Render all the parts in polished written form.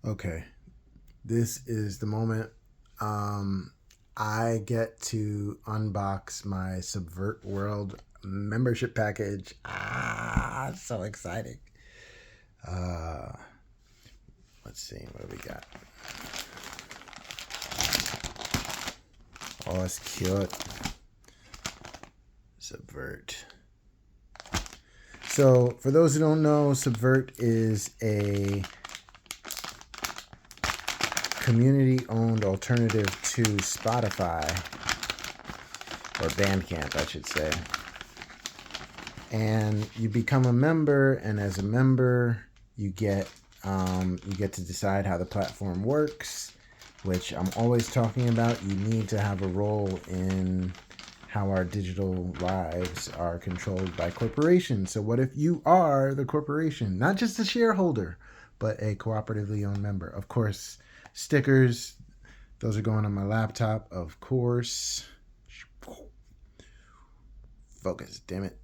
Okay, this is the moment. I get to unbox my Subvert World membership package. So exciting. Uh, let's see, what do we got? Oh, it's cute. Subvert. So, for those who don't know, Subvert is a community-owned alternative to Spotify, or Bandcamp, I should say. And you become a member, and as a member, you get to decide how the platform works, which I'm always talking about. You need to have a role in how our digital lives are controlled by corporations. So what if you are the corporation, not just a shareholder, but a cooperatively owned member? Of course, stickers, those are going on my laptop, of course. Focus, damn it.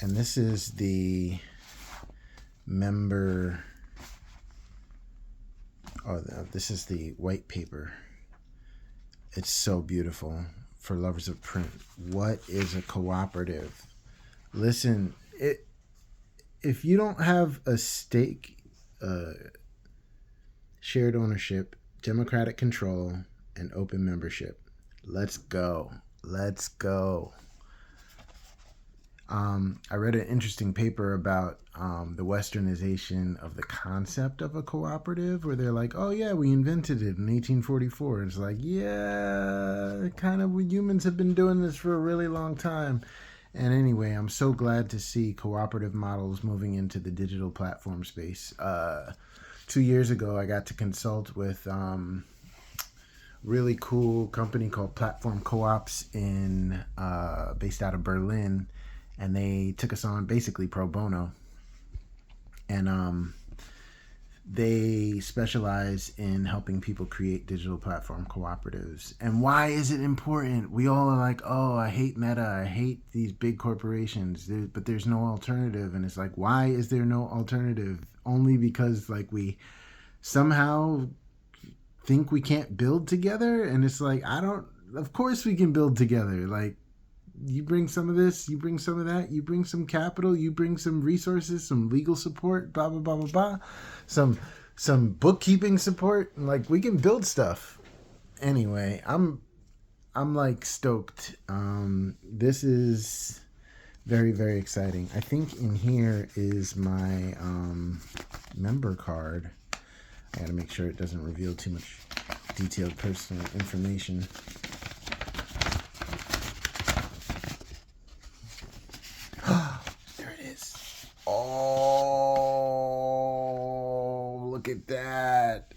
And this is the member. Oh, this is the white paper. It's so beautiful for lovers of print. What is a cooperative? Listen, if you don't have a stake, shared ownership, democratic control, and open membership, let's go. Let's go. I read an interesting paper about the westernization of the concept of a cooperative, where they're like, oh yeah, we invented it in 1844. It's like, yeah, kind of, we humans have been doing this for a really long time. And anyway, I'm so glad to see cooperative models moving into the digital platform space. 2 years ago, I got to consult with really cool company called Platform Co-ops based out of Berlin. And they took us on basically pro bono. And they specialize in helping people create digital platform cooperatives. And why is it important? We all are like, oh, I hate Meta. I hate these big corporations. But there's no alternative. And it's like, why is there no alternative? Only because like we somehow think we can't build together. And it's like, of course we can build together. Like, you bring some of this, you bring some of that, you bring some capital, you bring some resources, some legal support, blah, blah, blah, blah, blah, some bookkeeping support. Like, we can build stuff. Anyway, I'm like stoked. This is very, very exciting. I think in here is my member card. I gotta make sure it doesn't reveal too much detailed personal information. There it is. Oh, look at that.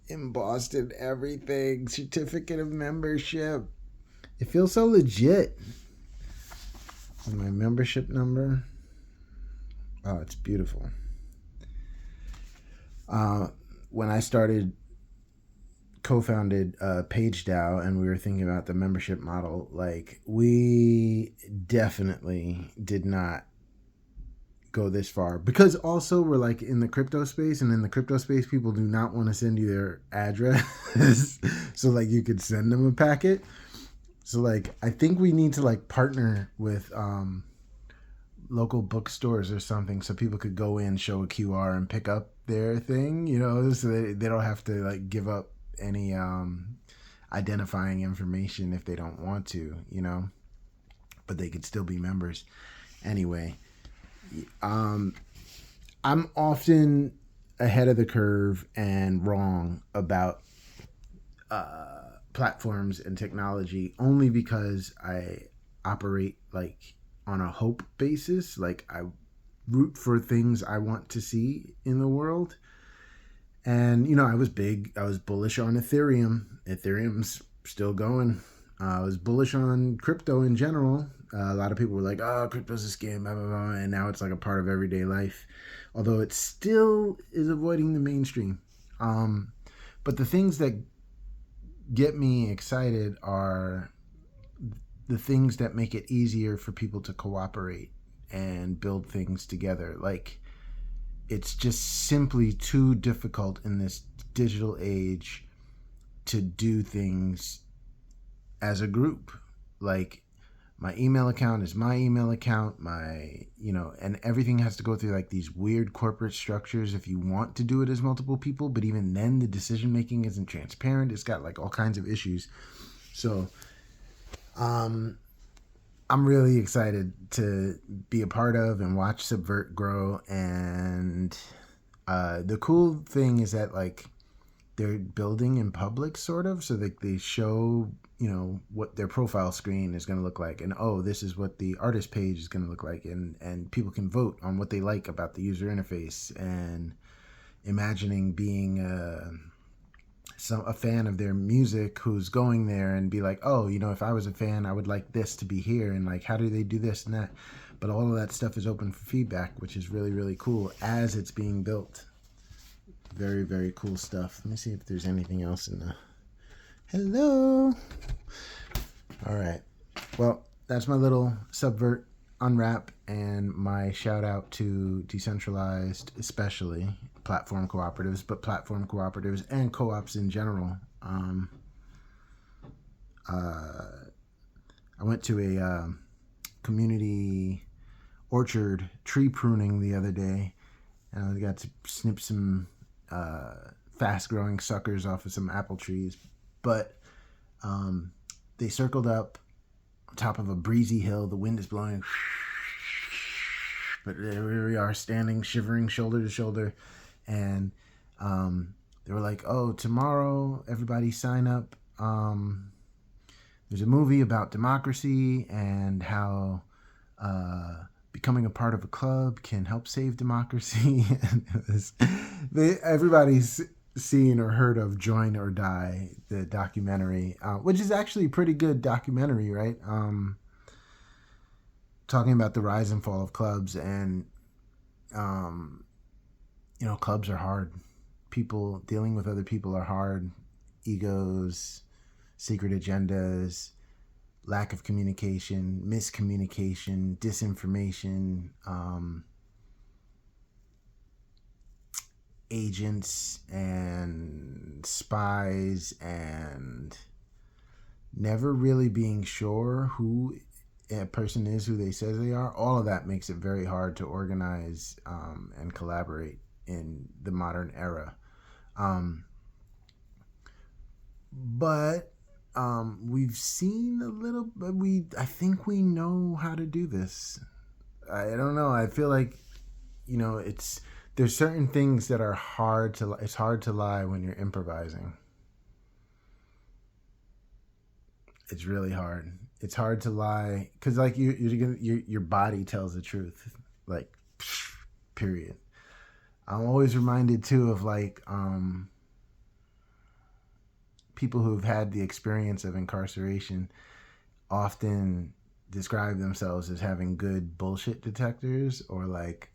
Embossed and everything. Certificate of membership. It feels so legit. And my membership number. Oh, it's beautiful. When I co-founded PageDAO, and we were thinking about the membership model, like, we definitely did not go this far, because also we're like in the crypto space, and in the crypto space people do not want to send you their address so like you could send them a packet. So like I think we need to like partner with local bookstores or something, so people could go in, show a QR, and pick up their thing, so they don't have to like give up any identifying information if they don't want to, but they could still be members. Anyway, I'm often ahead of the curve and wrong about platforms and technology, only because I operate like on a hope basis. Like, I root for things I want to see in the world. And, I was bullish on Ethereum. Ethereum's still going. I was bullish on crypto in general. A lot of people were like, oh, crypto's a scam, blah, blah, blah. And now it's like a part of everyday life. Although it still is avoiding the mainstream. But the things that get me excited are the things that make it easier for people to cooperate and build things together. Like, it's just simply too difficult in this digital age to do things as a group. Like, my email account is my email account, and everything has to go through like these weird corporate structures if you want to do it as multiple people, but even then the decision making isn't transparent. It's got like all kinds of issues. So I'm really excited to be a part of and watch Subvert grow. And the cool thing is that like they're building in public, sort of, so that they show what their profile screen is going to look like, and this is what the artist page is going to look like, and people can vote on what they like about the user interface, and imagining being a fan of their music who's going there and be like, if I was a fan, I would like this to be here, and like, how do they do this and that. But all of that stuff is open for feedback, which is really, really cool as it's being built. Very, very cool stuff. Let me see if there's anything else in the... Hello. All right. Well, that's my little Subvert unwrap and my shout out to decentralized, especially platform cooperatives, but platform cooperatives and co-ops in general. I went to a community orchard tree pruning the other day, and I got to snip some fast-growing suckers off of some apple trees. But they circled up on top of a breezy hill. The wind is blowing, but there we are, standing, shivering, shoulder to shoulder. And they were like, tomorrow, everybody sign up. There's a movie about democracy and how becoming a part of a club can help save democracy. And everybody's seen or heard of Join or Die, the documentary, which is actually a pretty good documentary, right? Talking about the rise and fall of clubs. And clubs are hard. People dealing with other people are hard. Egos, secret agendas, lack of communication, miscommunication, disinformation, agents and spies, and never really being sure who a person is who they say they are. All of that makes it very hard to organize and collaborate in the modern era. But we've seen a little, but I think we know how to do this. I don't know. I feel like, there's certain things that are it's hard to lie when you're improvising. It's really hard. It's hard to lie because like your body tells the truth, like, period. I'm always reminded too of like people who've had the experience of incarceration often describe themselves as having good bullshit detectors, or like,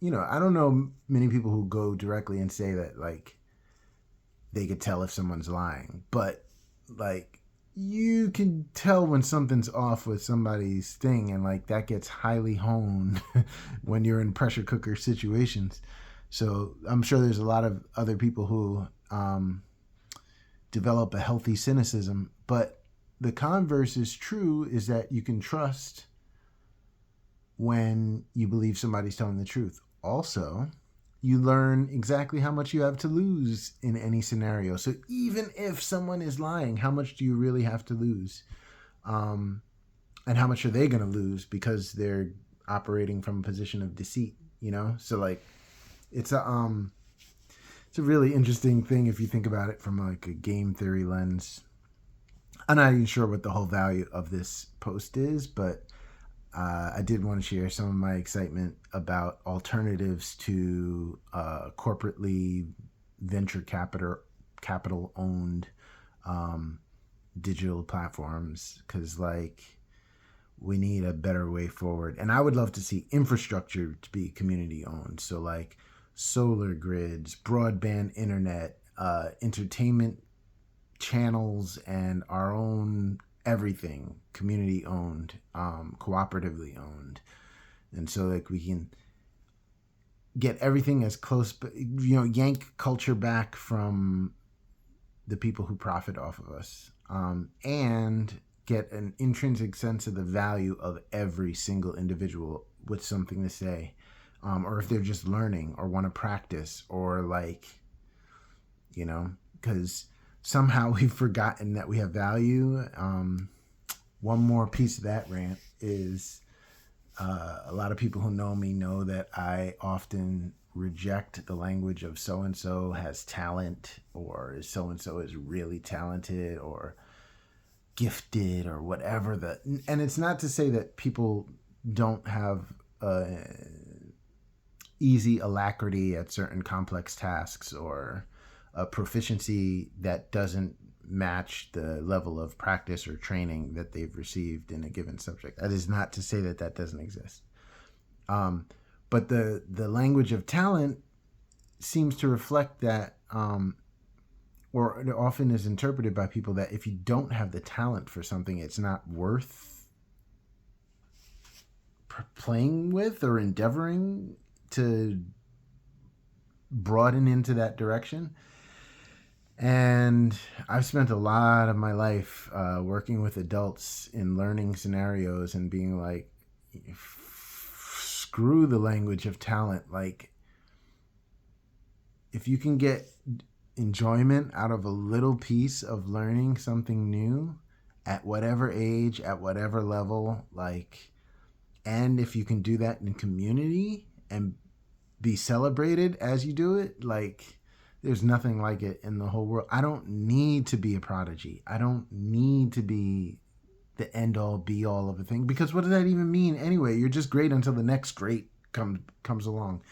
I don't know many people who go directly and say that like they could tell if someone's lying, but like you can tell when something's off with somebody's thing, and like that gets highly honed when you're in pressure cooker situations. So I'm sure there's a lot of other people who develop a healthy cynicism, but the converse is true, is that you can trust when you believe somebody's telling the truth. Also, you learn exactly how much you have to lose in any scenario. So even if someone is lying, how much do you really have to lose? And how much are they going to lose because they're operating from a position of deceit, So like, it's a really interesting thing if you think about it from like a game theory lens. I'm not even sure what the whole value of this post is, but I did want to share some of my excitement about alternatives to corporately venture capital owned digital platforms, because like we need a better way forward. And I would love to see infrastructure to be community owned. So like solar grids, broadband internet, entertainment channels, and our own everything community owned, cooperatively owned. And so like we can get everything as close, yank culture back from the people who profit off of us, and get an intrinsic sense of the value of every single individual with something to say, or if they're just learning or want to practice, or because somehow we've forgotten that we have value. One more piece of that rant is a lot of people who know me know that I often reject the language of so-and-so has talent, or so-and-so is really talented or gifted, or whatever. And it's not to say that people don't have easy alacrity at certain complex tasks, or a proficiency that doesn't match the level of practice or training that they've received in a given subject. That is not to say that that doesn't exist. But the language of talent seems to reflect that, or it often is interpreted by people that if you don't have the talent for something, it's not worth playing with or endeavoring to broaden into that direction. And I've spent a lot of my life working with adults in learning scenarios and being like, screw the language of talent. Like, if you can get enjoyment out of a little piece of learning something new at whatever age, at whatever level, and if you can do that in community and be celebrated as you do it, there's nothing like it in the whole world. I don't need to be a prodigy. I don't need to be the end all be all of a thing, because what does that even mean anyway? You're just great until the next great comes along.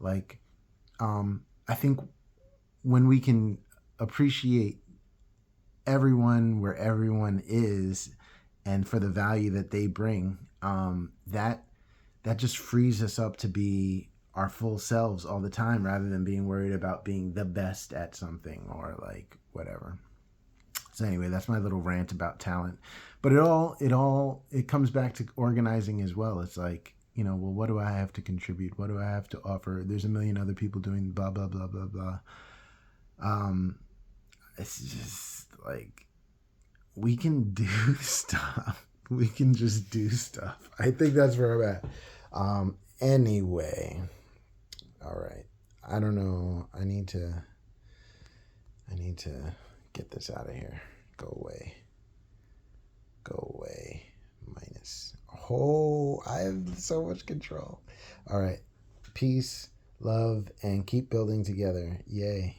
I think when we can appreciate everyone where everyone is and for the value that they bring, that just frees us up to be our full selves all the time, rather than being worried about being the best at something or whatever. So anyway, that's my little rant about talent. But it comes back to organizing as well. It's well, what do I have to contribute? What do I have to offer? There's a million other people doing blah, blah, blah, blah, blah. It's just we can do stuff. We can just do stuff. I think that's where I'm at. Anyway. All right. I don't know. I need to get this out of here. Go away. Minus. Oh, I have so much control. All right. Peace, love, and keep building together. Yay.